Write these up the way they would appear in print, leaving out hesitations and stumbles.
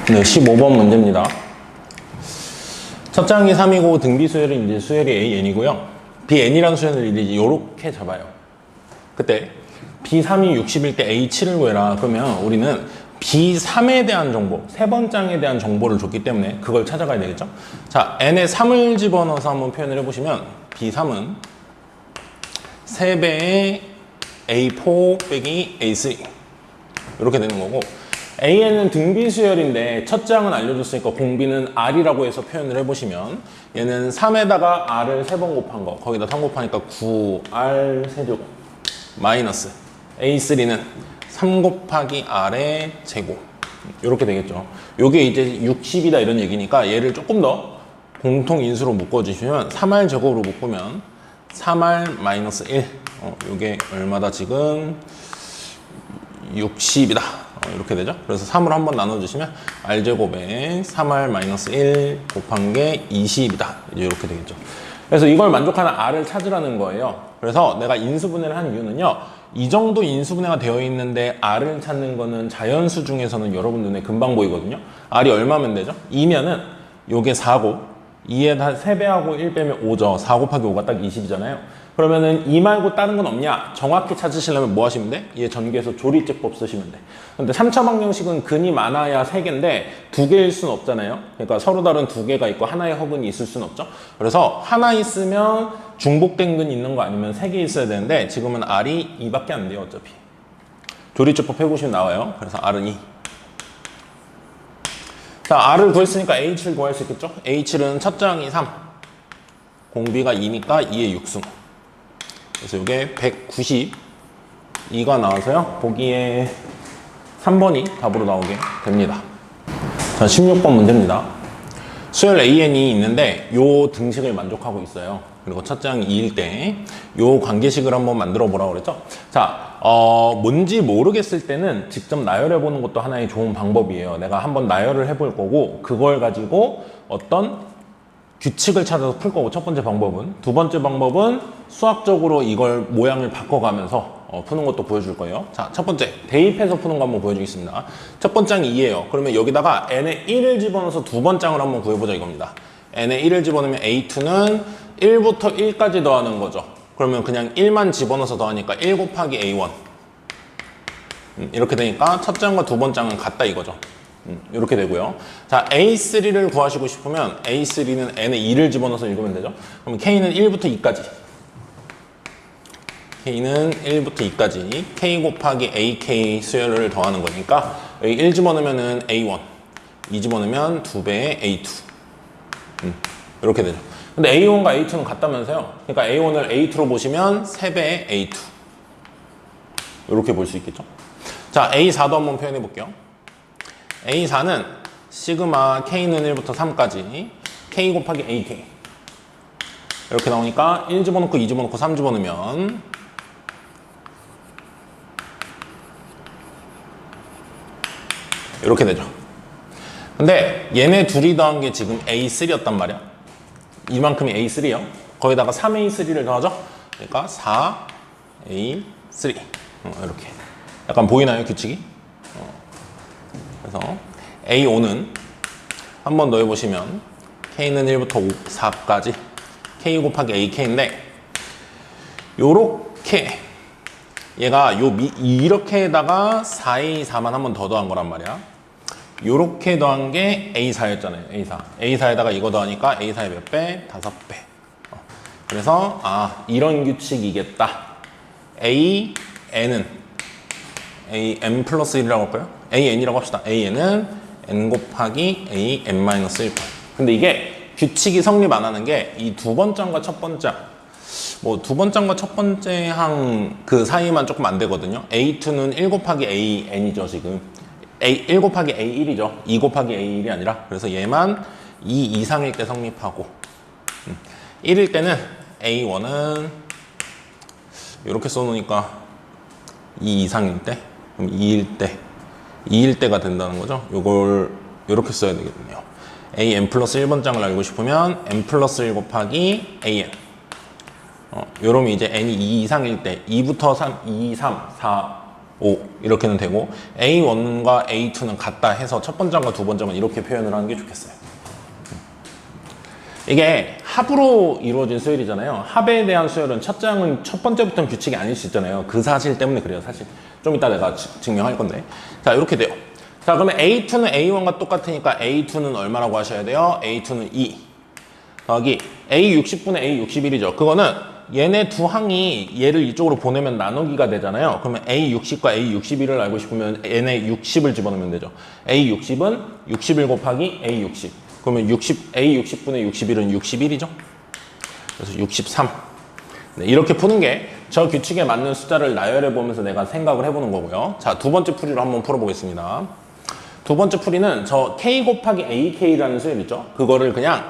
네, 15번 문제입니다. 첫 장이 3이고 등비 수열이 이제 수열이 AN이고요. BN이라는 수열을 이제 이렇게 잡아요. 그때 B3이 60일 때 A7을 구해라. 그러면 우리는 B3에 대한 정보, 세 번 장에 대한 정보를 줬기 때문에 그걸 찾아가야 되겠죠. 자, N에 3을 집어넣어서 한번 표현을 해보시면 B3은 3배의 A4 빼기 A3 이렇게 되는 거고, AN은 등비 수열인데 첫 장은 알려줬으니까 공비는 R이라고 해서 표현을 해보시면 얘는 3에다가 R을 3번 곱한 거, 거기다 3 곱하니까 9R 세제곱 마이너스 A3는 3 곱하기 R의 제곱 이렇게 되겠죠. 요게 이제 60이다 이런 얘기니까 얘를 조금 더 공통 인수로 묶어주시면 3R 제곱으로 묶으면 3R 마이너스 1 요게 얼마다 지금 60이다 이렇게 되죠. 그래서 3으로 한번 나눠주시면 R제곱에 3R 마이너스 1 곱한 게 20이다 이제 이렇게 되겠죠. 그래서 이걸 만족하는 R을 찾으라는 거예요. 그래서 내가 인수분해를 한 이유는요, 이 정도 인수분해가 되어 있는데 R을 찾는 거는 자연수 중에서는 여러분 눈에 금방 보이거든요. R이 얼마면 되죠? 2면은 요게 4고 2에다 3배하고 1 빼면 5죠. 4 곱하기 5가 딱 20이잖아요. 그러면은 2 말고 다른 건 없냐? 정확히 찾으시려면 뭐 하시면 돼? 얘 전개해서 조리제법 쓰시면 돼. 근데 3차 방정식은 근이 많아야 3개인데 2개일 수는 없잖아요. 그러니까 서로 다른 2개가 있고 하나의 허근이 있을 수는 없죠. 그래서 하나 있으면 중복된 근이 있는 거 아니면 3개 있어야 되는데 지금은 R이 2밖에 안 돼요. 어차피. 조리제법 해보시면 나와요. 그래서 R은 2. 자, R을 구했으니까 H를 구할 수 있겠죠? H는 첫 장이 3. 공비가 2니까 2의 6승. 그래서 이게 192가 나와서요. 보기에 3번이 답으로 나오게 됩니다. 자, 16번 문제입니다. 수열 AN이 있는데 요 등식을 만족하고 있어요. 그리고 첫 장이 2일 때 요 관계식을 한번 만들어 보라고 그랬죠. 자, 뭔지 모르겠을 때는 직접 나열해 보는 것도 하나의 좋은 방법이에요. 내가 한번 나열을 해볼 거고 그걸 가지고 어떤 규칙을 찾아서 풀 거고, 첫 번째 방법은. 두 번째 방법은 수학적으로 이걸 모양을 바꿔가면서 푸는 것도 보여줄 거예요. 자, 첫 번째 대입해서 푸는 거 한번 보여주겠습니다. 첫 번째 장이 2예요. 그러면 여기다가 n에 1을 집어넣어서 두 번 장을 한번 구해보자 이겁니다. n에 1을 집어넣으면 a2는 1부터 1까지 더하는 거죠. 그러면 그냥 1만 집어넣어서 더하니까 1 곱하기 a1 이렇게 되니까 첫 장과 두 번 장은 같다 이거죠. 이렇게 되고요. 자, A3를 구하시고 싶으면 A3는 N에 2를 집어넣어서 읽으면 되죠. 그럼 K는 1부터 2까지. K는 1부터 2까지. K 곱하기 AK 수열을 더하는 거니까 여기 1 집어넣으면 A1, 2 집어넣으면 2배의 A2. 이렇게 되죠. 근데 A1과 A2는 같다면서요. 그러니까 A1을 A2로 보시면 3배의 A2. 이렇게 볼 수 있겠죠. 자, A4도 한번 표현해 볼게요. A4는 시그마 K는 1부터 3까지 K 곱하기 AK 이렇게 나오니까 1 집어넣고 2 집어넣고 3 집어넣으면 이렇게 되죠. 근데 얘네 둘이 더한 게 지금 A3였단 말이야. 이만큼이 A3요. 거기다가 3A3를 더하죠. 그러니까 4A3 이렇게 약간 보이나요 규칙이? 그래서 A5는 한번 더 해보시면 K는 1부터 4까지 K 곱하기 AK인데 요렇게 얘가 이렇게에다가 4A4만 한번 더 더한 거란 말이야. 요렇게 더한 게 A4였잖아요. A4에다가 이거 더하니까 A4의 몇 배? 5배. 그래서 이런 규칙이겠다. AN은 AN 플러스 1이라고 할까요? AN이라고 합시다. AN은 N 곱하기 AN-1번. 근데 이게 규칙이 성립 안 하는 게 이 두 번째과 첫 번째, 뭐 두 번째과 첫 번째 항 그 사이만 조금 안 되거든요. A2는 1 곱하기 AN이죠, 지금. 1 곱하기 A1이죠. 2 곱하기 A1이 아니라. 그래서 얘만 2 이상일 때 성립하고 1일 때는 A1은 이렇게 써놓으니까 2 이상일 때, 그럼 2일 때가 된다는 거죠. 요걸 이렇게 써야 되거든요. AN 플러스 1번 장을 알고 싶으면 N 플러스 1 곱하기 AN. 요러면 이제 N이 2 이상일 때 2부터 3, 2, 3, 4, 5 이렇게는 되고 A1과 A2는 같다 해서 첫 번째과 두 번째만 이렇게 표현을 하는 게 좋겠어요. 이게 합으로 이루어진 수열이잖아요. 합에 대한 수열은 첫 장은 첫 번째부터는 규칙이 아닐 수 있잖아요. 그 사실 때문에 그래요. 사실 좀 이따 내가 증명할 건데. 자, 이렇게 돼요. 자, 그러면 A2는 A1과 똑같으니까 A2는 얼마라고 하셔야 돼요? A2는 2 더하기 A60분의 A61이죠. 그거는 얘네 두 항이 얘를 이쪽으로 보내면 나누기가 되잖아요. 그러면 A60과 A61을 알고 싶으면 얘네 60을 집어넣으면 되죠. A60은 61 곱하기 A60. 그러면 A60분의 61은 61이죠. 그래서 63. 네, 이렇게 푸는 게 저 규칙에 맞는 숫자를 나열해 보면서 내가 생각을 해보는 거고요. 자, 두 번째 풀이로 한번 풀어보겠습니다. 두 번째 풀이는 저 K 곱하기 AK라는 수열 있죠? 그거를 그냥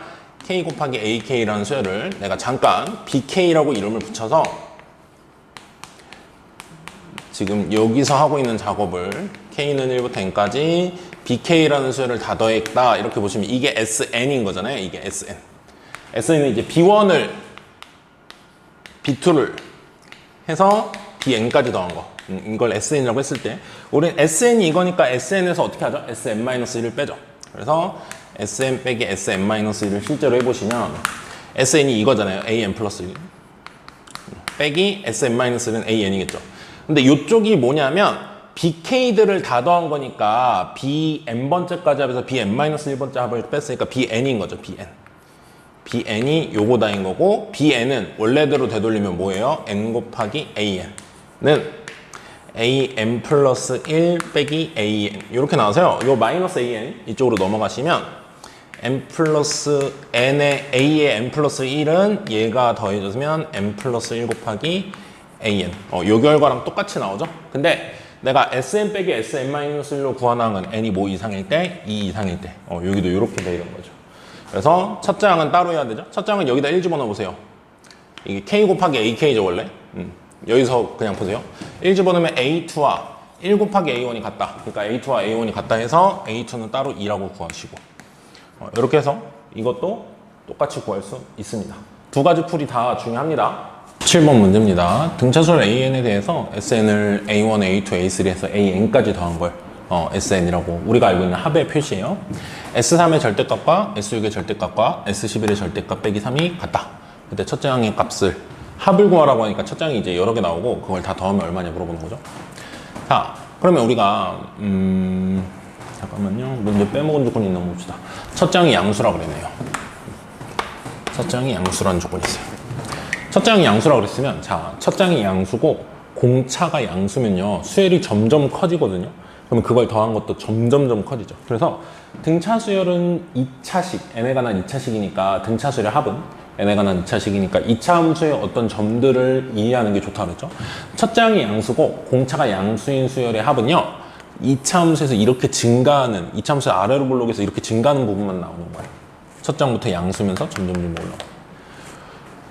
K 곱하기 AK라는 수열을 내가 잠깐 BK라고 이름을 붙여서 지금 여기서 하고 있는 작업을 K는 1부터 N까지 BK라는 수열을 다 더했다 이렇게 보시면 이게 SN인 거잖아요. 이게 SN. SN은 이제 B1을 B2를 해서 BN까지 더한 거. 이걸 SN이라고 했을 때 우리는 SN이 이거니까 SN에서 어떻게 하죠? SN-1을 빼죠. 그래서 SN 빼기 SN-1을 실제로 해보시면 SN이 이거잖아요. AN 플러스 1 빼기 SN-1은 AN이겠죠. 근데 이쪽이 뭐냐면 BK들을 다 더한 거니까 BN번째까지 합해서 BN-1번째 합을 뺐으니까 BN인 거죠. BN. BN이 요거다인 거고 BN은 원래대로 되돌리면 뭐예요? N 곱하기 AN은 AN 플러스 1 빼기 AN 이렇게 나와서요. 요 마이너스 AN 이쪽으로 넘어가시면 N 플러스 N의 A의 N 플러스 1은 얘가 더해져서 N 플러스 1 곱하기 AN 요 결과랑 똑같이 나오죠. 근데 내가 SN 빼기 SN-1로 구한 항은 N이 뭐 이상일 때, 2 이상일 때 여기도 이렇게 돼 있는 거죠. 그래서 첫 장은 따로 해야 되죠. 첫 장은 여기다 1 집어넣어 보세요. 이게 K 곱하기 AK죠 원래. 여기서 그냥 보세요. 1 집어넣으면 A2와 1 곱하기 A1이 같다. 그러니까 A2와 A1이 같다 해서 A2는 따로 2라고 구하시고 이렇게 해서 이것도 똑같이 구할 수 있습니다. 두 가지 풀이 다 중요합니다. 7번 문제입니다. 등차수열 AN에 대해서 SN을 A1, A2, A3 해서 AN까지 더한 걸 SN이라고 우리가 알고 있는 합의 표시예요. S3의 절대값과 S6의 절대값과 S11의 절대값 빼기 3이 같다. 그때 첫째 항의 값을 합을 구하라고 하니까 첫째 항이 이제 여러 개 나오고 그걸 다 더하면 얼마냐 물어보는 거죠. 자, 그러면 우리가 잠깐만요. 문제 빼먹은 조건이 있나 봅시다. 첫째 항이 양수라고 그랬네요. 첫째 항이 양수라는 조건이 있어요. 첫째 항이 양수라고 그랬으면 자, 첫째 항이 양수고 공차가 양수면요. 수열이 점점 커지거든요. 그러면 그걸 더한 것도 점점점 커지죠. 그래서 등차 수열은 2차식, n에 관한 2차식이니까 등차 수열의 합은 n에 관한 2차식이니까 2차 함수의 어떤 점들을 이해하는 게 좋다고 그랬죠. 첫째 항이 양수고 공차가 양수인 수열의 합은요. 2차 함수에서 이렇게 증가하는 2차 함수의 아래로 블록에서 이렇게 증가하는 부분만 나오는 거예요. 첫 장부터 양수면서 점점점 올라가요.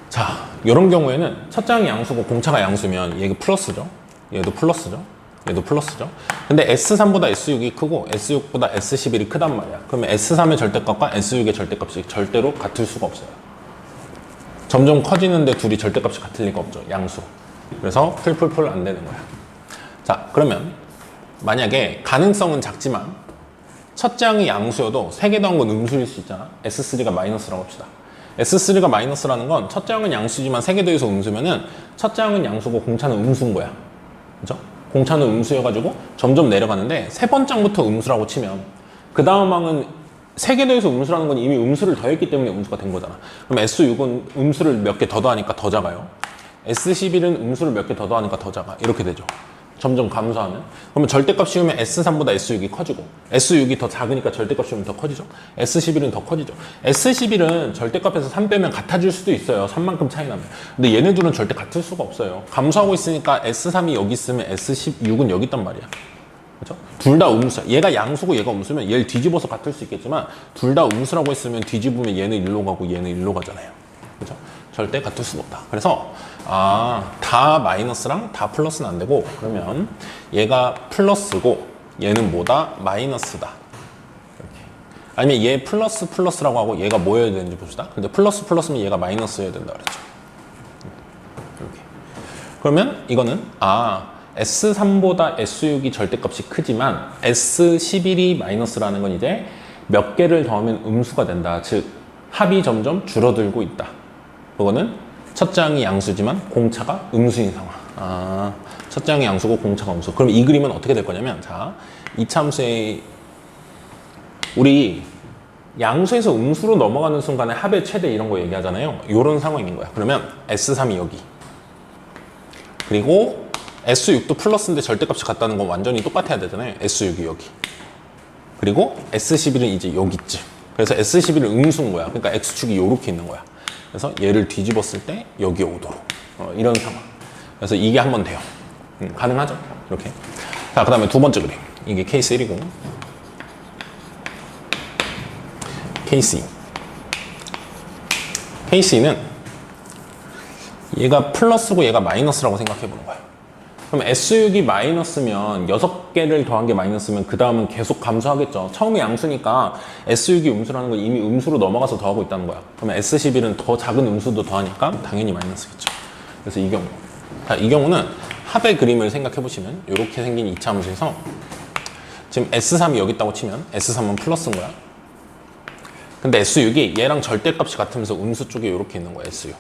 자, 이런 경우에는 첫 장이 양수고 공차가 양수면 얘가 플러스죠. 얘도 플러스죠. 얘도 플러스죠. 근데 S3보다 S6이 크고 S6보다 S11이 크단 말이야. 그러면 S3의 절대값과 S6의 절대값이 절대로 같을 수가 없어요. 점점 커지는데 둘이 절대값이 같을 리가 없죠. 양수. 그래서 풀풀풀 안 되는 거야. 자, 그러면 만약에 가능성은 작지만 첫째 항이 양수여도 세 개 더한 건 음수일 수 있잖아. S3가 마이너스라고 합시다. S3가 마이너스라는 건 첫째 항은 양수지만 세 개 더해서 음수면은 첫째 항은 양수고 공차는 음수인 거야. 그죠? 공차는 음수여가지고 점점 내려가는데 세 번째 항부터 음수라고 치면 그 다음 항은 세 개 더해서 음수라는 건 이미 음수를 더했기 때문에 음수가 된 거잖아. 그럼 S6은 음수를 몇 개 더 더하니까 더 작아요. S11은 음수를 몇 개 더 더하니까 더 작아. 이렇게 되죠. 점점 감소하면. 그러면 절대값 씌우면 S3보다 S6이 커지고 S6이 더 작으니까 절대값 씌우면 더 커지죠. S11은 더 커지죠. S11은 절대값에서 3 빼면 같아질 수도 있어요. 3만큼 차이 나면. 근데 얘네들은 절대 같을 수가 없어요. 감소하고 있으니까 S3이 여기 있으면 S16은 여기 있단 말이야. 그렇죠? 둘 다 음수야. 얘가 양수고 얘가 음수면 얘를 뒤집어서 같을 수 있겠지만 둘 다 음수라고 했으면 뒤집으면 얘는 일로 가고 얘는 일로 가잖아요. 그렇죠? 절대 같을 수가 없다. 그래서 다 마이너스랑 다 플러스는 안 되고 그러면 얘가 플러스고 얘는 뭐다? 마이너스다. 이렇게. 아니면 얘 플러스 플러스라고 하고 얘가 뭐여야 되는지 봅시다. 근데 플러스 플러스면 얘가 마이너스여야 된다 그랬죠. 이렇게. 그러면 이거는 S3보다 S6이 절대값이 크지만 S11이 마이너스라는 건 이제 몇 개를 더하면 음수가 된다. 즉 합이 점점 줄어들고 있다. 그거는 첫째 항이 양수지만 공차가 음수인 상황. 첫째 항이 양수고 공차가 음수. 그럼 이 그림은 어떻게 될 거냐면, 자, 이차함수의 우리 양수에서 음수로 넘어가는 순간에 합의 최대 이런 거 얘기하잖아요. 이런 상황인 거야. 그러면 S3이 여기, 그리고 S6도 플러스인데 절대값이 같다는 건 완전히 똑같아야 되잖아요. S6이 여기, 그리고 S11은 이제 여기쯤. 그래서 S11은 음수인 거야. 그러니까 X축이 이렇게 있는 거야. 그래서 얘를 뒤집었을 때 여기에 오도록, 이런 상황. 그래서 이게 한번 돼요. 가능하죠? 이렇게. 자, 그 다음에 두 번째 그림. 이게 케이스 1이고, 케이스 2. 케이스 2는 얘가 플러스고 얘가 마이너스라고 생각해 보는 거야. 그럼 S6이 마이너스면 6개를 더한 게 마이너스면 그 다음은 계속 감소하겠죠. 처음에 양수니까 S6이 음수라는 건 이미 음수로 넘어가서 더하고 있다는 거야. 그러면 S11은 더 작은 음수도 더하니까 당연히 마이너스겠죠. 그래서 이 경우. 자, 이 경우는 합의 그림을 생각해 보시면 이렇게 생긴 2차 함수에서 지금 S3이 여기 있다고 치면 S3은 플러스인 거야. 근데 S6이 얘랑 절대값이 같으면서 음수 쪽에 이렇게 있는 거야, S6.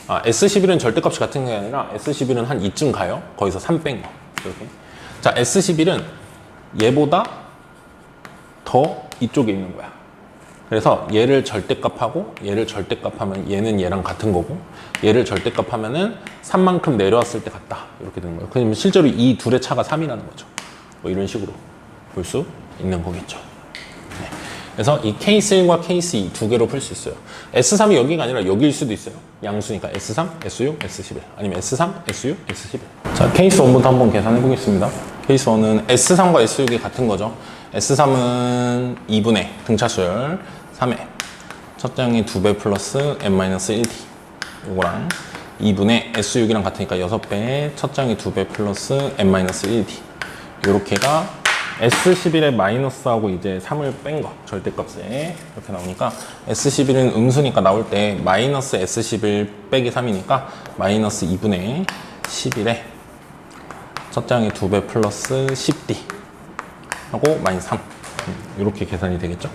S11은 절대값이 같은 게 아니라 S11은 한 이쯤 가요. 거기서 3 뺀 거. 이렇게. 자, S11은 얘보다 더 이쪽에 있는 거야. 그래서 얘를 절대값하고 얘를 절대값하면 얘는 얘랑 같은 거고, 얘를 절대값하면은 3만큼 내려왔을 때 같다. 이렇게 되는 거예요. 그러면 실제로 이 둘의 차가 3이라는 거죠. 뭐 이런 식으로 볼 수 있는 거겠죠. 네. 그래서 이 케이스 1과 케이스 2 두 개로 풀 수 있어요. S3이 여기가 아니라 여기일 수도 있어요. 양수니까 S3, S6, S11 아니면 S3, S6, S11. 자, 케이스 1부터 한번 계산해 보겠습니다. 케이스 1은 S3과 S6이 같은 거죠. S3은 2분의 등차수열 3회 첫째 항이 2배 플러스 n-1d 이거랑 2분의 S6이랑 같으니까 6배에 첫째 항이 2배 플러스 n-1d 요렇게가 S11의 마이너스하고 이제 3을 뺀 거, 절대값에 이렇게 나오니까 S11은 음수니까 나올 때 마이너스 S11 빼기 3이니까 마이너스 2분의 11에 첫째 항이 2배 플러스 10d 하고 마이너스 3 이렇게 계산이 되겠죠.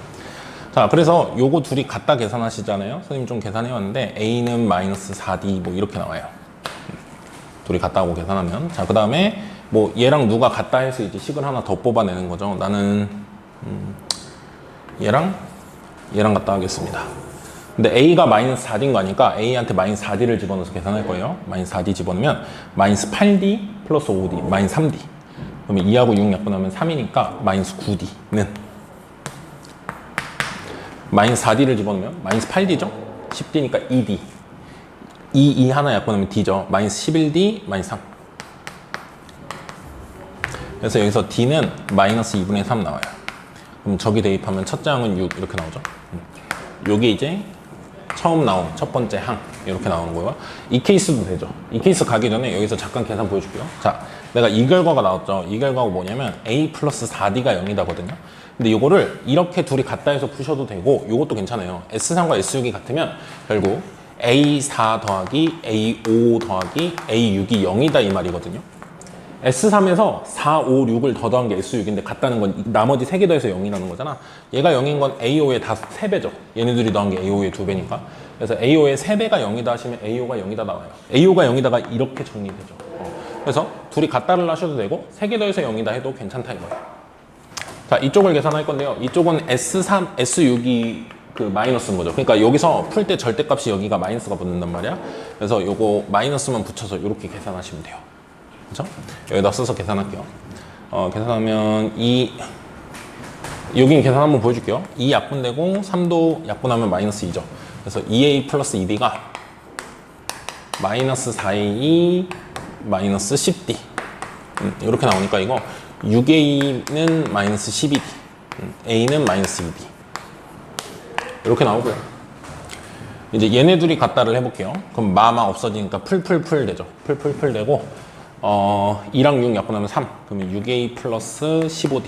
자, 그래서 요거 둘이 같다 계산하시잖아요. 선생님 좀 계산해 왔는데 A는 마이너스 4D 뭐 이렇게 나와요. 둘이 같다고 계산하면. 자, 그 다음에 뭐 얘랑 누가 같다 해서 이제 식을 하나 더 뽑아내는 거죠. 나는 얘랑 같다 하겠습니다. 근데 A가 마이너스 4D인 거 아니까 A한테 마이너스 4D를 집어넣어서 계산할 거예요. 마이너스 4D 집어넣으면 마이너스 8D 플러스 5D 마이너스 3D. 그러면 2하고 6 약분하면 3이니까 마이너스 9D는 마이너스 4D를 집어넣으면 마이너스 8D죠? 10D니까 2D. 2 하나 약분하면 D죠. 마이너스 11D 마이너스 3. 그래서 여기서 D는 마이너스 2분의 3 나와요. 그럼 저기 대입하면 첫째 항은 6 이렇게 나오죠. 요게 이제 처음 나온 첫 번째 항 이렇게 나오는 거예요. 이 케이스도 되죠. 이 케이스 가기 전에 여기서 잠깐 계산 보여줄게요. 자, 내가 이 결과가 나왔죠. 이 결과가 뭐냐면 A 플러스 4D가 0이다거든요. 근데 이거를 이렇게 둘이 같다 해서 푸셔도 되고 이것도 괜찮아요. S3과 S6이 같으면 결국 A4 더하기 A5 더하기 A6이 0이다 이 말이거든요. S3에서 4, 5, 6을 더 더한 게 S6인데 같다는 건 나머지 3개 더해서 0이라는 거잖아. 얘가 0인 건 A5의 다 3배죠. 얘네들이 더한 게 A5의 2배니까. 그래서 A5의 3배가 0이다 하시면 A5가 0이다 나와요. A5가 0이다가 이렇게 정리되죠. 그래서 둘이 같다를 하셔도 되고 3개 더해서 0이다 해도 괜찮다 이거예요. 자, 이쪽을 계산할 건데요. 이쪽은 S3, S6이 그 마이너스인 거죠. 그러니까 여기서 풀 때 절대값이 여기가 마이너스가 붙는단 말이야. 그래서 요거 마이너스만 붙여서 이렇게 계산하시면 돼요. 그렇죠? 여기다 써서 계산할게요. 계산하면 여긴 계산 한번 보여줄게요. 2 약분되고 3도 약분하면 마이너스 2죠. 그래서 2A 플러스 2D가 마이너스 4A 마이너스 10D 이렇게 나오니까 이거 6A는 마이너스 12D A는 마이너스 2D 이렇게 나오고요. 이제 얘네 둘이 같다를 해볼게요. 그럼 마마 없어지니까 풀 되죠. 풀 되고 2랑 6 약분하면 3 그러면 6A 플러스 15D.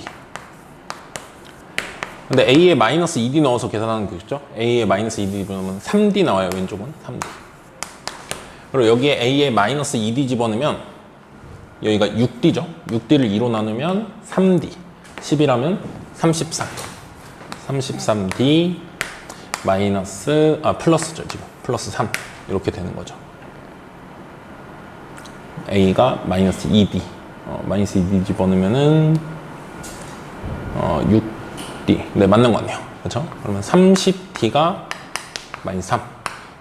근데 A에 마이너스 2D 넣어서 계산하는 거 있죠? A에 마이너스 2D 넣으면 3D 나와요. 왼쪽은 3D. 그리고 여기에 A에 마이너스 2D 집어넣으면 여기가 6D죠. 6D를 2로 나누면 3D. 10이라면 33. 33D 마이너스, 플러스죠, 지금. 플러스 3. 이렇게 되는 거죠. A가 마이너스 2D. 마이너스 2D 집어넣으면은, 6D. 네, 맞는 거 같네요. 그렇죠? 그러면 30D가 마이너스 3.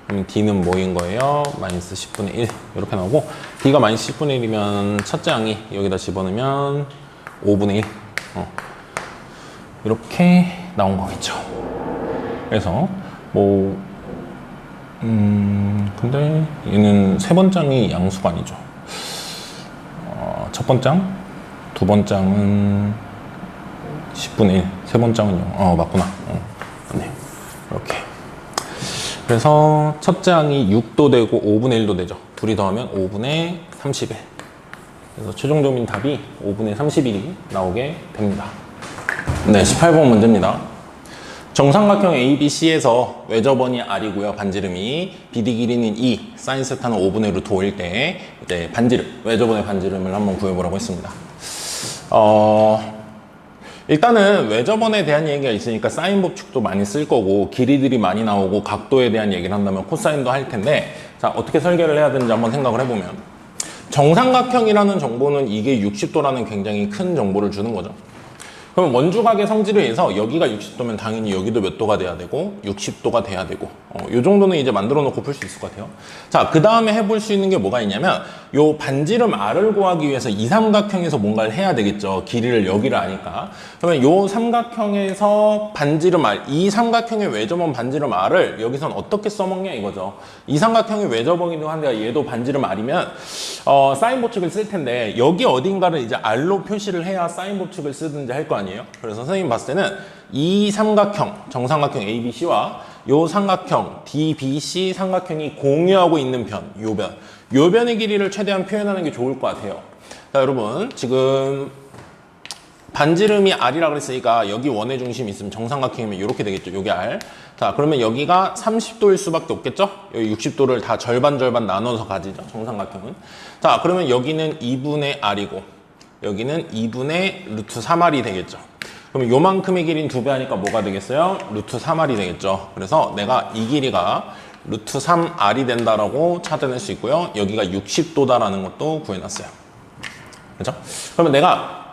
그럼 D는 뭐인 거예요? 마이너스 10분의 1. 이렇게 나오고, D가 마이너스 10분의 1이면 첫째 항이 여기다 집어넣으면 5분의 1. 이렇게 나온 거겠죠. 그래서, 근데 얘는 세 번장이 양수가 아니죠. 첫 번장, 두 번장은 10분의 1, 세 번장은요. 맞구나. 맞네. 이렇게. 그래서 첫째 항이 6도 되고 5분의 1도 되죠. 둘이 더하면 5분의 31. 그래서 최종적인 답이 5분의 31이 나오게 됩니다. 네, 18번 문제입니다. 정삼각형 ABC에서 외접원이 R이고요. 반지름이 BD 길이는 2, 사인 세타는 5분의 루트 5일 때 이제 반지름, 외접원의 반지름을 한번 구해보라고 했습니다. 일단은 외접원에 대한 얘기가 있으니까 사인 법칙도 많이 쓸 거고 길이들이 많이 나오고 각도에 대한 얘기를 한다면 코사인도 할 텐데 자, 어떻게 설계를 해야 되는지 한번 생각을 해보면 정삼각형이라는 정보는 이게 60도라는 굉장히 큰 정보를 주는 거죠. 그럼 원주각의 성질에 의해서 여기가 60도면 당연히 여기도 몇 도가 돼야 되고 60도가 돼야 되고 요 정도는 이제 만들어 놓고 풀 수 있을 것 같아요. 자, 그 다음에 해볼 수 있는 게 뭐가 있냐면 요 반지름 R을 구하기 위해서 이 삼각형에서 뭔가를 해야 되겠죠. 길이를 여기를 아니까. 그러면 요 삼각형에서 반지름 R, 이 삼각형의 외접원 반지름 R을 여기선 어떻게 써먹냐 이거죠. 이 삼각형의 외접원이기도 한데 얘도 반지름 R이면 사인 법칙을 쓸 텐데 여기 어딘가를 이제 R로 표시를 해야 사인 법칙을 쓰든지 할 거 아니에요. 그래서 선생님 봤을 때는 이 삼각형, 정삼각형 ABC와 요 삼각형 DBC 삼각형이 공유하고 있는 변, 요 변의 길이를 최대한 표현하는 게 좋을 것 같아요. 자, 여러분 지금 반지름이 R이라 그랬으니까 여기 원의 중심이 있으면 정삼각형이면 이렇게 되겠죠. 여기 R. 자, 그러면 여기가 30도일 수밖에 없겠죠? 여기 60도를 다 절반 나눠서 가지죠. 정삼각형은. 자, 그러면 여기는 2분의 R이고 여기는 2분의 루트 3R이 되겠죠. 그럼 요만큼의 길이는 2배 하니까 뭐가 되겠어요? 루트 3R이 되겠죠. 그래서 내가 이 길이가 루트 3R이 된다라고 찾아낼 수 있고요. 여기가 60도다라는 것도 구해놨어요. 그렇죠? 그러면 내가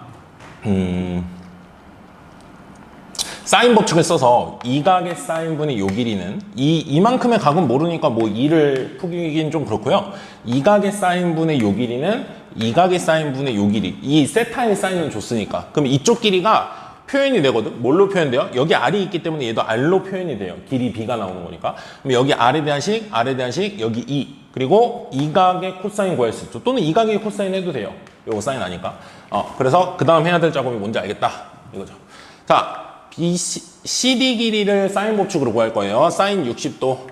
사인 법칙을 써서 이 각의 사인분의 요 길이는 이만큼의 각은 모르니까 뭐 2를 푸기긴 좀 그렇고요. 이 각의 사인분의 요 길이는 이 각의 사인분의 요 길이 이 세타의 사인을 줬으니까 그럼 이쪽 길이가 표현이 되거든. 뭘로 표현돼요? 여기 R이 있기 때문에 얘도 R로 표현이 돼요. 길이 B가 나오는 거니까. 그럼 여기 R에 대한 식, 여기 2. 그리고 이 각의 코사인 구할 수 있죠. 또는 이 각의 코사인 해도 돼요. 요거 사인 아니까. 그래서 그 다음 해야 될 작업이 뭔지 알겠다. 이거죠. 자, CD 길이를 사인 법칙으로 구할 거예요. 사인 60도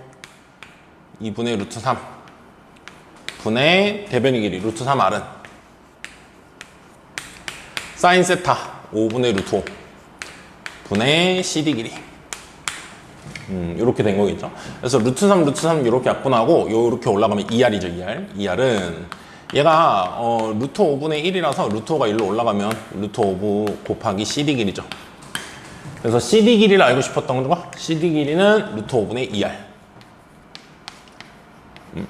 2분의 루트 3 분의 대변의 길이 루트 3R은 사인 세타 5분의 루트 5 분의 CD 길이 이렇게 된 거겠죠. 그래서 루트 3 이렇게 약분하고 요렇게 올라가면 2R이죠. 2R은 얘가 루트 5분의 1이라서 루트 5가 1로 올라가면 루트 5 곱하기 CD 길이죠. 그래서 CD 길이를 알고 싶었던 거 CD 길이는 루트 5분의 2R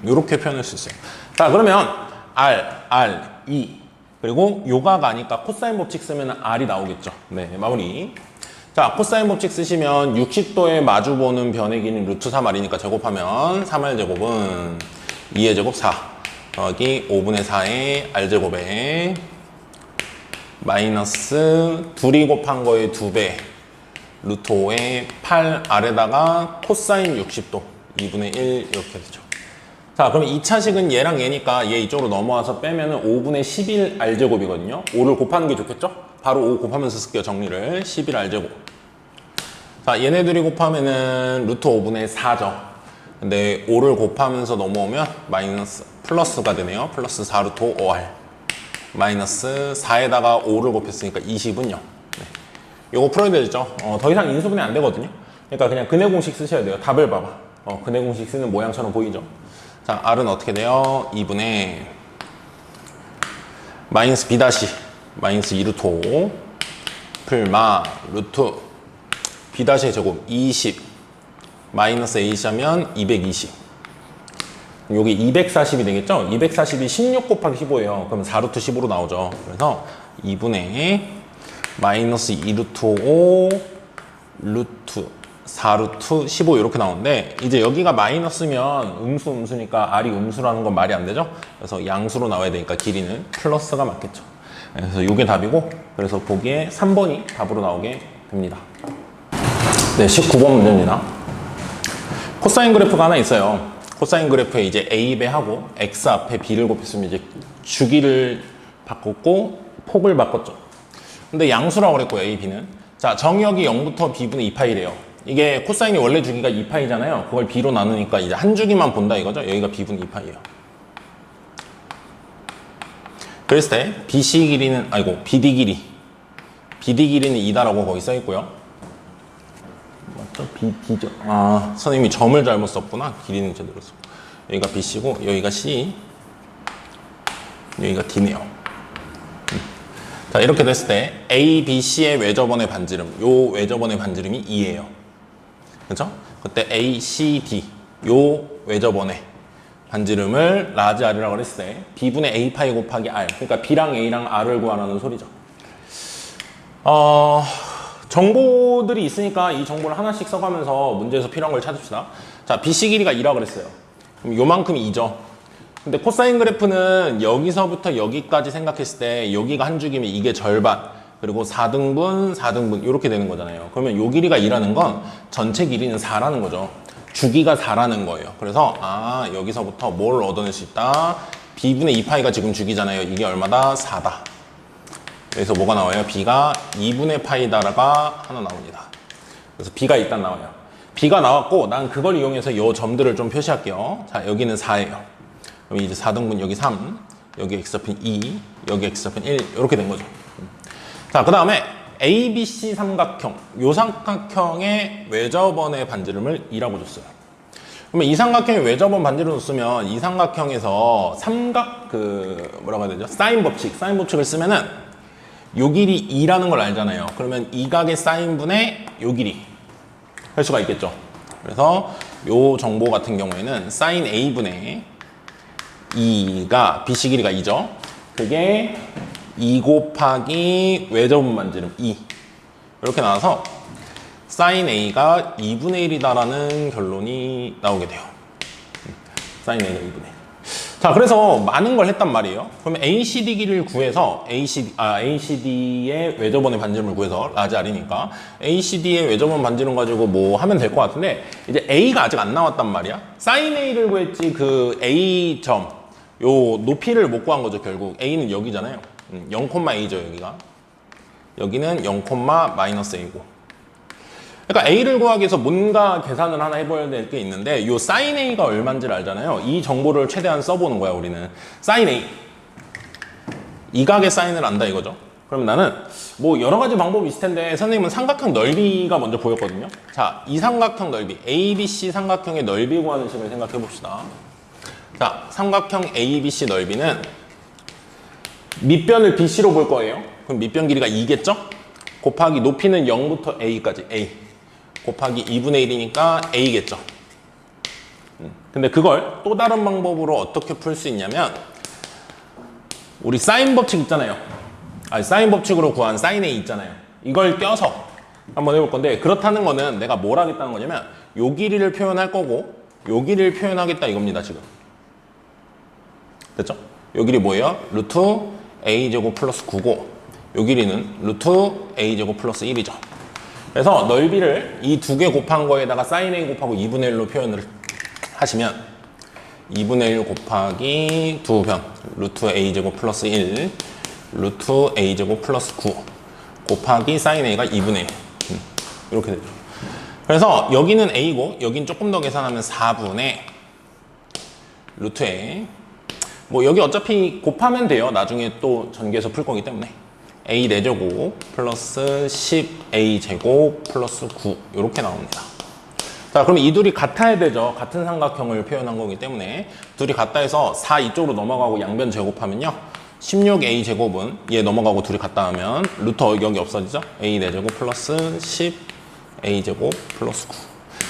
이렇게 표현할 수 있어요. 자, 그러면 R, 2 그리고 요가가 아니까 코사인 법칙 쓰면 R이 나오겠죠. 네, 마무리. 자, 코사인 법칙 쓰시면 60도에 마주보는 변의 길이는 루트 3R이니까 제곱하면 3R 제곱은 2의 제곱 4 더하기 5분의 4의 R제곱에 마이너스 둘이 곱한 거의 2배 루트 5의 8R에다가 코사인 60도 2분의 1 이렇게 되죠. 자, 그럼 2차식은 얘랑 얘니까 얘 이쪽으로 넘어와서 빼면은 5분의 11R제곱이거든요. 5를 곱하는 게 좋겠죠? 바로 5 곱하면서 쓸게요, 정리를. 11R제곱. 자, 얘네들이 곱하면은 루트 5분의 4죠. 근데 5를 곱하면서 넘어오면 마이너스, 플러스가 되네요. 플러스 4 루트 5 5R. 마이너스 4에다가 5를 곱했으니까 20은요. 네. 요거 풀어야 되죠. 더 이상 인수분해 안 되거든요. 그러니까 그냥 근해 공식 쓰셔야 돼요. 답을 봐봐. 근해 공식 쓰는 모양처럼 보이죠? 자, R은 어떻게 돼요? 2분의 마이너스 b 다시 마이너스 2루트 5 풀마 루트 b 다시의 제곱 20 마이너스 ac 하면 220. 여기 240이 되겠죠? 240이 16 곱하기 15예요. 그럼 4루트 15로 나오죠. 그래서 2분의 마이너스 2루트 5 루트 4루트 15 이렇게 나오는데, 이제 여기가 마이너스면 음수니까 r이 음수라는 건 말이 안 되죠? 그래서 양수로 나와야 되니까 길이는 플러스가 맞겠죠. 그래서 이게 답이고, 그래서 보기에 3번이 답으로 나오게 됩니다. 네, 19번 문제입니다. 코사인 그래프가 하나 있어요. 코사인 그래프에 이제 a 배하고 x 앞에 b를 곱했으면 이제 주기를 바꿨고 폭을 바꿨죠. 근데 양수라고 그랬고 a, b는. 자, 정역이 0부터 b분의 2파이래요. 이게 코사인이 원래 주기가 2파이잖아요. 그걸 b로 나누니까 이제 한 주기만 본다 이거죠. 여기가 b분의 2파이예요. 그랬을 때 BC 길이는, 아이고, BD 길이는 2다라고 거기 써 있고요. 맞죠? BD죠. 아, 선생님이 점을 잘못 썼구나. 길이는 제대로 써. 여기가 BC고 여기가 C, 여기가 D네요. 자, 이렇게 됐을 때 A, B, C의 외접원의 반지름, 요 외접원의 반지름이 2예요. 그렇죠? 그때 A, C, D 요 외접원의 반지름을 라지 R이라고 그랬을 때 B분의 A 파이 곱하기 R, 그러니까 B랑 A랑 R을 구하라는 소리죠. 정보들이 있으니까 이 정보를 하나씩 써가면서 문제에서 필요한 걸 찾읍시다. 자, BC 길이가 2라고 그랬어요. 그럼 요만큼이 2죠. 근데 코사인 그래프는 여기서부터 여기까지 생각했을 때 여기가 한 주기면 이게 절반, 그리고 4등분 이렇게 되는 거잖아요. 그러면 요 길이가 2라는 건 전체 길이는 4라는 거죠. 주기가 4라는 거예요. 그래서 여기서부터 뭘 얻어낼 수 있다? b분의 2파이가 지금 주기잖아요. 이게 얼마다? 4다. 여기서 뭐가 나와요? b가 2분의 파이다가 하나 나옵니다. 그래서 b가 일단 나와요. b가 나왔고 난 그걸 이용해서 이 점들을 좀 표시할게요. 자, 여기는 4예요. 그럼 이제 4등분 여기 3, 여기 x좌표는 2, 여기 x좌표는 1 이렇게 된 거죠. 자, 그 다음에 ABC 삼각형, 요 삼각형의 외접원의 반지름을 2라고 줬어요. 그러면 이 삼각형의 외접원 반지름을 쓰면 이 삼각형에서 뭐라고 해야 되죠? 사인 법칙을 쓰면은 요 길이 2라는 걸 알잖아요. 그러면 이 각의 사인분의 요 길이 할 수가 있겠죠. 그래서 요 정보 같은 경우에는 사인 A분의 2가 BC 길이가 2죠. 그게 2 곱하기 외접원 반지름 2 이렇게 나와서 사인 A가 2분의 1이다라는 결론이 나오게 돼요. 사인 A가 2분의 1. 자, 그래서 많은 걸 했단 말이에요. 그러면 ACD 길이를 구해서 ACD의 외접원의 반지름을 구해서 라지 R이니까 ACD의 외접원 반지름 가지고 뭐 하면 될 것 같은데, 이제 A가 아직 안 나왔단 말이야. 사인 A를 구했지 그 A 점, 요 높이를 못 구한 거죠. 결국 A는 여기잖아요. 0,A죠. 여기는 0,-A고. 그러니까 A를 구하기 위해서 뭔가 계산을 하나 해봐야 될 게 있는데, 이 sin A가 얼마인지를 알잖아요. 이 정보를 최대한 써보는 거야, 우리는. sin A. 이 각의 사인을 안다 이거죠. 그러면 나는 뭐 여러 가지 방법이 있을 텐데, 선생님은 삼각형 넓이가 먼저 보였거든요. 자, 이 삼각형 넓이, ABC 삼각형의 넓이 구하는 식을 생각해 봅시다. 자, 삼각형 ABC 넓이는 밑변을 BC로 볼 거예요. 그럼 밑변 길이가 2겠죠? 곱하기 높이는 0부터 A까지 A 곱하기 2분의 1이니까 A겠죠. 근데 그걸 또 다른 방법으로 어떻게 풀 수 있냐면, 우리 사인 법칙 있잖아요. 사인 법칙으로 구한 사인 A 있잖아요. 이걸 껴서 한번 해볼 건데, 그렇다는 거는 내가 뭘 하겠다는 거냐면 요 길이를 표현할 거고 요 길이를 표현하겠다 이겁니다. 지금 됐죠? 요 길이 뭐예요? 루트 A제곱 플러스 9고 요 길이는 루트 A제곱 플러스 1이죠. 그래서 넓이를 이 두 개 곱한 거에다가 사인 A 곱하고 2분의 1로 표현을 하시면 2분의 1 곱하기 2변 루트 A제곱 플러스 1 루트 A제곱 플러스 9 곱하기 사인 A가 2분의 1 이렇게 되죠. 그래서 여기는 A고 여긴 조금 더 계산하면 4분의 루트 A, 뭐 여기 어차피 곱하면 돼요. 나중에 또 전개해서 풀 거기 때문에 A 4제곱 플러스 10A 제곱 플러스 9 이렇게 나옵니다. 자, 그럼 이 둘이 같아야 되죠. 같은 삼각형을 표현한 거기 때문에 둘이 같다 해서 4 이쪽으로 넘어가고 양변 제곱하면요 16a 제곱은 얘 넘어가고 둘이 갔다 하면 루트 여기 없어지죠? a 4제곱 플러스 10a 제곱 플러스 9.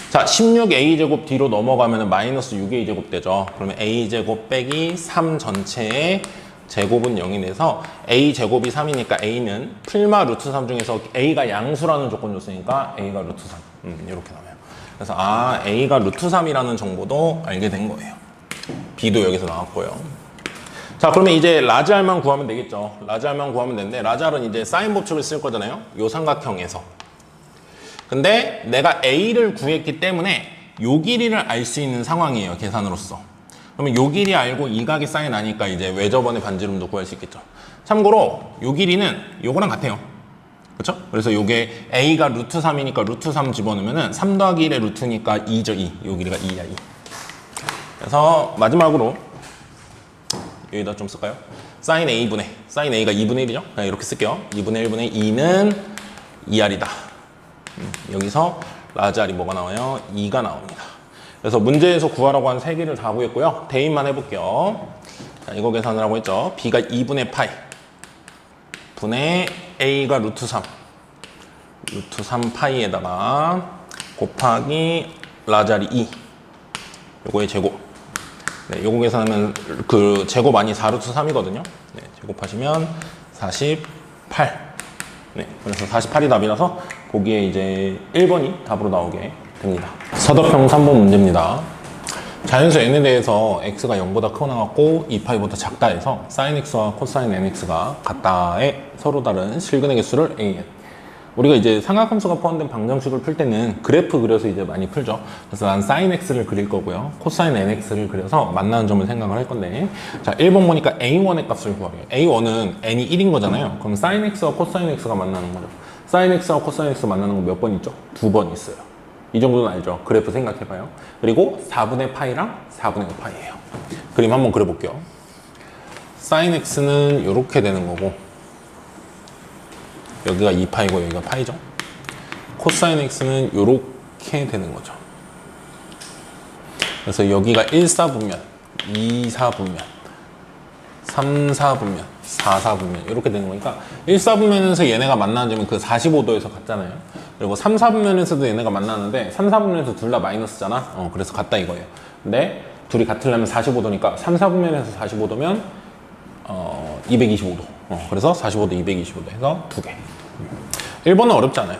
자, 16a 제곱 뒤로 넘어가면 마이너스 6a 제곱 되죠. 그러면 a 제곱 빼기 3 전체의 제곱은 0이 돼서 a 제곱이 3이니까 a는 풀마 루트 3 중에서 a가 양수라는 조건 줬으니까 a가 루트 3. 이렇게 나와요. 그래서 a가 루트 3이라는 정보도 알게 된 거예요. b도 여기서 나왔고요. 자, 그러면 이제 라지알만 구하면 되겠죠. 라지알만 구하면 되는데 라지알은 이제 사인 법칙을 쓸 거잖아요. 요 삼각형에서. 근데 내가 a를 구했기 때문에 요 길이를 알 수 있는 상황이에요. 계산으로서. 그러면 요 길이 알고 이 각이 사인 나니까 이제 외접원의 반지름도 구할 수 있겠죠. 참고로 요 길이는 요거랑 같아요. 그렇죠? 그래서 요게 a가 루트 3이니까 루트 3 집어넣으면은 3 더하기 1의 루트니까 2죠. 2. 요 길이가 2야. 2. 그래서 마지막으로 여기다 좀 쓸까요? 사인 a분의 사인 a가 2분의 1이죠? 그냥 이렇게 쓸게요. 2분의 1분의 2는 2r이다. 여기서 라지알이 뭐가 나와요? 2가 나옵니다. 그래서 문제에서 구하라고 한 3개를 다 구했고요. 대입만 해볼게요. 자, 이거 계산을 하고 있죠. b가 2분의 파이 분의 a가 루트 3 루트 3 파이에다가 곱하기 라지알이 2 요거의 제곱. 네, 요거 계산하면 그 제곱 아니 4루트 3이거든요. 네, 제곱하시면 48. 네, 그래서 48이 답이라서 거기에 이제 1번이 답으로 나오게 됩니다. 서덕형 3번 문제입니다. 자연수 n에 대해서 x가 0보다 크거나 같고 2파이보다 작다 해서 sin x와 cosine nx가 같다에 서로 다른 실근의 개수를 an. 우리가 이제 삼각함수가 포함된 방정식을 풀 때는 그래프 그려서 이제 많이 풀죠. 그래서 난 sin x를 그릴 거고요. cosine nx를 그려서 만나는 점을 생각을 할 건데, 자, 1번 보니까 a1의 값을 구하래요. a1은 n이 1인 거잖아요. 그럼 sin x와 cosine x가 만나는 거죠. sin x와 cosine x가 만나는 거 몇 번 있죠? 2번 있어요. 이 정도는 알죠? 그래프 생각해봐요. 그리고 4분의 파이랑 4분의 5파이예요. 그림 한번 그려볼게요. sin x는 이렇게 되는 거고 여기가 2파이고 여기가 파이죠. 코사인 x는 이렇게 되는 거죠. 그래서 여기가 1사분면, 2사분면, 3사분면, 4사분면 이렇게 되는 거니까 1사분면에서 얘네가 만나는 점은 그 45도에서 같잖아요. 그리고 3사분면에서도 얘네가 만나는데 3사분면에서 둘 다 마이너스잖아. 그래서 같다 이거예요. 근데 둘이 같으려면 45도니까 3사분면에서 45도면 225도. 그래서 45도, 225도 해서 2개. 1번은 어렵지 않아요.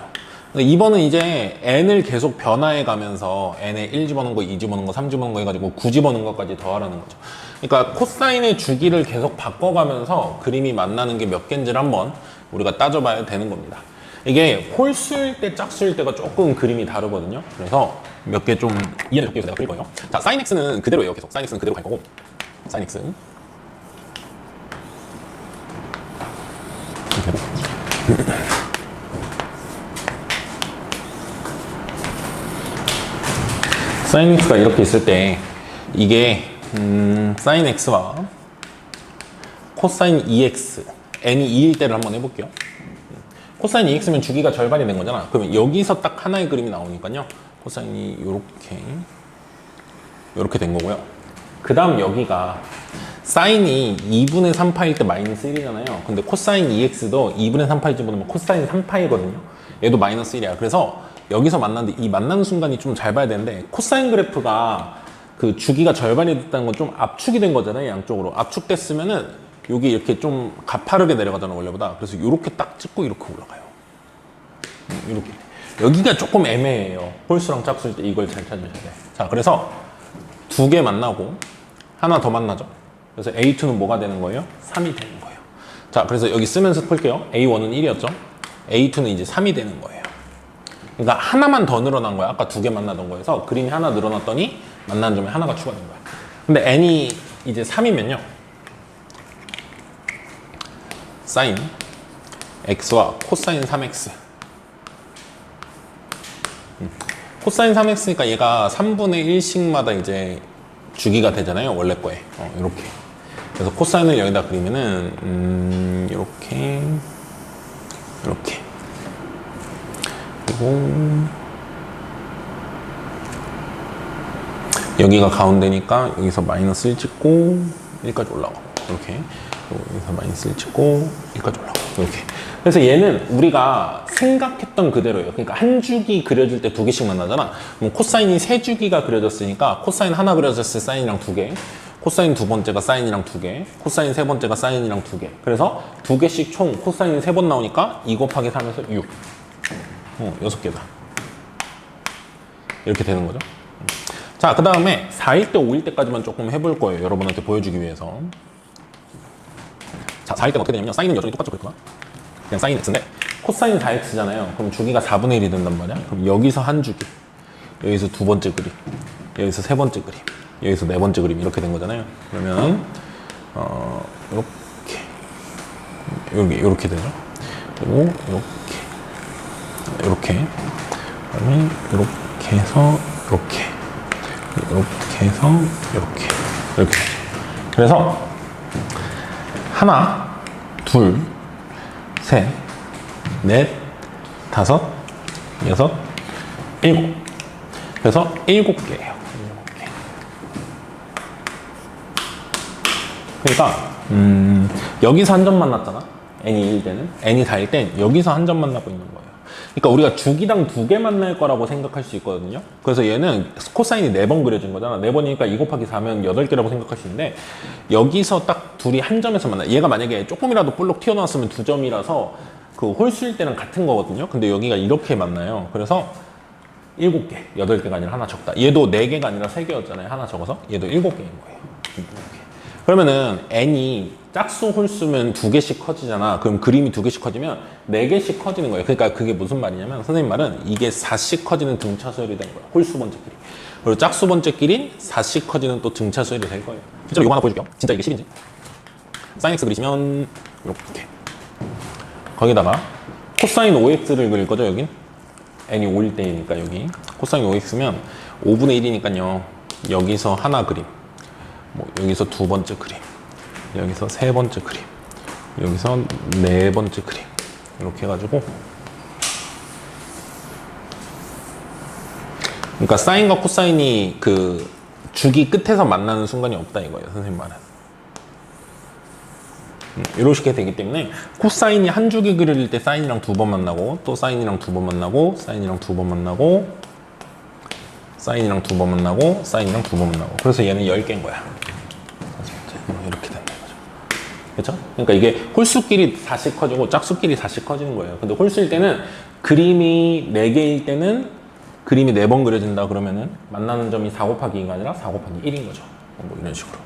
2번은 이제 n을 계속 변화해 가면서 n에 1 집어넣은 거, 2 집어넣은 거, 3 집어넣은 거 해가지고 9 집어넣은 것까지 더하라는 거죠. 그러니까 코사인의 주기를 계속 바꿔가면서 그림이 만나는 게 몇 개인지를 한번 우리가 따져봐야 되는 겁니다. 이게 홀수일 때, 짝수일 때가 조금 그림이 다르거든요. 그래서 몇 개 좀 이해를 돕기 위해서 내가 그릴 거예요. 자, sin x는 그대로예요. 계속 sin x는 그대로 갈 거고, sin x sin x가 이렇게 있을 때 이게 sin x와 cosine 2x n이 2일 때를 한번 해볼게요. cosine 2x면 주기가 절반이 된 거잖아. 그러면 여기서 딱 하나의 그림이 나오니까요. 코사인이 요렇게 된 거고요. 그 다음 여기가 사인이 2분의 3파일 때 마이너스 1이잖아요. 근데 코사인 2x도 2분의 3파일 집어넣으면 코사인 3파이거든요. 얘도 마이너스 1이야. 그래서 여기서 만났는데 이 만나는 순간이 좀 잘 봐야 되는데 코사인 그래프가 그 주기가 절반이 됐다는 건 좀 압축이 된 거잖아요. 양쪽으로. 압축됐으면은 여기 이렇게 좀 가파르게 내려가잖아, 원래보다. 그래서 이렇게 딱 찍고 이렇게 올라가요. 이렇게. 여기가 조금 애매해요. 홀수랑 짝수일 때 이걸 잘 찾으셔야 돼. 자, 그래서 두 개 만나고 하나 더 만나죠. 그래서 A2는 뭐가 되는 거예요? 3이 되는 거예요. 자, 그래서 여기 쓰면서 풀게요. A1은 1이었죠. A2는 이제 3이 되는 거예요. 그러니까 하나만 더 늘어난 거야. 아까 두 개 만나던 거에서 그림이 하나 늘어났더니 만나는 점에 하나가 추가된 거야. 근데 n이 이제 3이면요. 사인 x와 코사인 3x. 코사인 3x니까 얘가 3분의 1씩마다 이제 주기가 되잖아요. 원래 거에. 이렇게. 그래서 코사인을 여기다 그리면은 이렇게 그리고 여기가 가운데니까 여기서 마이너스 1 찍고 1까지 올라가고 이렇게. 여기서 마이너스 1 찍고 여기까지 올라가. 이렇게. 그래서 얘는 우리가 생각했던 그대로예요. 그러니까 한 주기 그려질 때 두 개씩 만나잖아. 그럼 코사인이 세 주기가 그려졌으니까 코사인 하나 그려졌을 때 사인이랑 두 개, 코사인 두 번째가 사인이랑 두 개, 코사인 세 번째가 사인이랑 두 개. 그래서 두 개씩 총 코사인이 세 번 나오니까 2 곱하기 3에서 6. 6개다. 이렇게 되는 거죠. 자, 그 다음에 4일 때, 5일 때까지만 조금 해볼 거예요. 여러분한테 보여주기 위해서. 자, 4일 때는 어떻게 되냐면 사인은 여전히 똑같죠, 그랬구나. 그냥 사인 x인데 코사인 4x잖아요. 그럼 주기가 4분의 1이 된단 말이야. 그럼 여기서 한 주기, 여기서 두 번째 그림, 여기서 세 번째 그림, 여기서 네 번째 그림 이렇게 된 거잖아요. 그러면 이렇게 되죠. 그리고 이렇게 그다음에 이렇게 해서 이렇게 해서 이렇게 되죠. 그래서 하나, 둘, 셋, 넷, 다섯, 여섯, 일곱. 그래서 7개예요. 그러니까 여기서 한 점 만났잖아. n이 1일 때는. n이 4일 땐 여기서 한 점 만나고 있는 거예요. 그러니까 우리가 주기당 2개 만날 거라고 생각할 수 있거든요. 그래서 얘는 코사인이 4번 그려진 거잖아. 4번이니까 2 곱하기 4면 8개라고 생각할 수 있는데 여기서 딱 둘이 한 점에서 만나. 얘가 만약에 조금이라도 볼록 튀어나왔으면 2점이라서 그 홀수일 때는 같은 거거든요. 근데 여기가 이렇게 만나요. 그래서 7개, 8개가 아니라 하나 적다. 얘도 4개가 아니라 3개였잖아요. 하나 적어서 얘도 7개인 거예요. 이렇게. 그러면은 n이 짝수 홀수면 2개씩 커지잖아. 그럼 그림이 2개씩 커지면 4개씩 커지는 거예요. 그러니까 그게 무슨 말이냐면 선생님 말은 이게 4씩 커지는 등차 수열이 된 거야. 홀수 번째끼리. 그리고 짝수 번째끼리 4씩 커지는 또 등차 수열이 될 거예요. 실제로 이거 하나 보여줄게요. 진짜 이게 10인지. 사인 x 그리시면 이렇게. 거기다가 코사인 5x를 그릴 거죠, 여긴? n이 5일 때니까 여기. 코사인 5x면 5분의 1이니까요. 여기서 하나 그림. 여기서 두 번째 그림, 여기서 세 번째 그림, 여기서 네 번째 그림 이렇게 해가지고 그러니까 사인과 코사인이 그 주기 끝에서 만나는 순간이 없다 이거예요, 선생님 말은. 이렇게 되기 때문에 코사인이 한 주기 그릴 때 사인이랑 2번 만나고 또 사인이랑 2번 만나고 사인이랑 2번 만나고 사인이랑 2번 만나고 사인이랑 2번 만나고 그래서 얘는 10개인 거야. 이렇게 된다는 거죠. 그렇죠? 그러니까 이게 홀수끼리 4씩 커지고 짝수끼리 4씩 커지는 거예요. 근데 홀수일 때는 그림이 4개일 때는 그림이 4번 그려진다 그러면은 만나는 점이 4 곱하기 2가 아니라 4 곱하기 1인 거죠. 뭐 이런 식으로.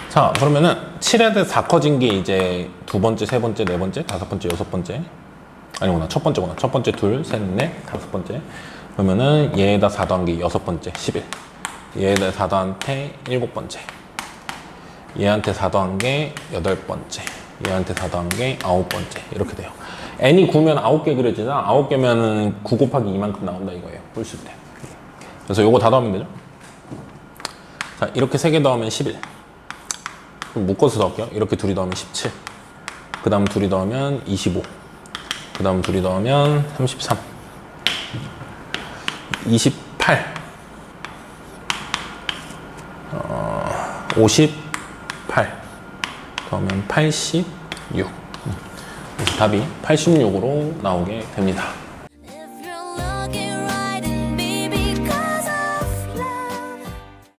자, 그러면은 7에 4 커진 게 이제 두 번째, 세 번째, 네 번째, 다섯 번째, 여섯 번째. 아니구나, 첫 번째구나. 첫 번째 둘, 셋, 넷, 다섯 번째. 그러면은 얘에다 4 더한 게 6번째, 11. 얘에다 4 더한 게 7번째. 얘한테 4 더한 게 8번째. 얘한테 4 더한 게 9번째. 이렇게 돼요. n이 9면 9개 그려지잖아. 9개면은 9 곱하기 2만큼 나온다 이거예요. 홀수 때. 그래서 요거 다 더하면 되죠. 자, 이렇게 3개 더하면 11. 그럼 묶어서 더할게요. 이렇게 둘이 더하면 17. 그 다음 둘이 더하면 25. 그 다음 둘이 더하면 33. 28. 58. 더하면 86. 그래서 답이 86으로 나오게 됩니다.